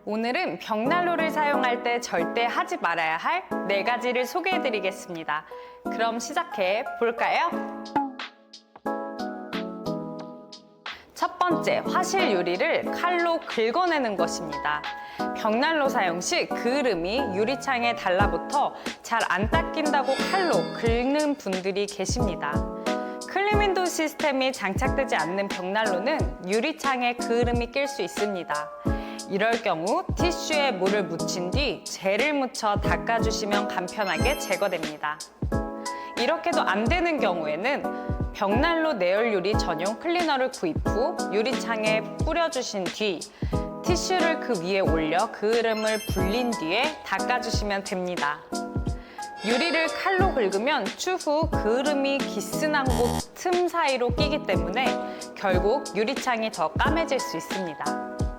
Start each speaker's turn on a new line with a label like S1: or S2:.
S1: 오늘은 벽난로를 사용할 때 절대 하지 말아야 할 4가지를 소개해 드리겠습니다. 그럼 시작해 볼까요? 첫 번째, 화실 유리를 칼로 긁어내는 것입니다. 벽난로 사용 시 그을음이 유리창에 달라붙어 잘 안 닦인다고 칼로 긁는 분들이 계십니다. 클린 윈도우 시스템이 장착되지 않는 벽난로는 유리창에 그을음이 낄 수 있습니다. 이럴 경우 티슈에 물을 묻힌 뒤 젤을 묻혀 닦아주시면 간편하게 제거됩니다. 이렇게도 안 되는 경우에는 벽난로 내열 유리 전용 클리너를 구입 후 유리창에 뿌려주신 뒤 티슈를 그 위에 올려 그을음을 불린 뒤에 닦아주시면 됩니다. 유리를 칼로 긁으면 추후 그을음이 기스난 곳 틈 사이로 끼기 때문에 결국 유리창이 더 까매질 수 있습니다.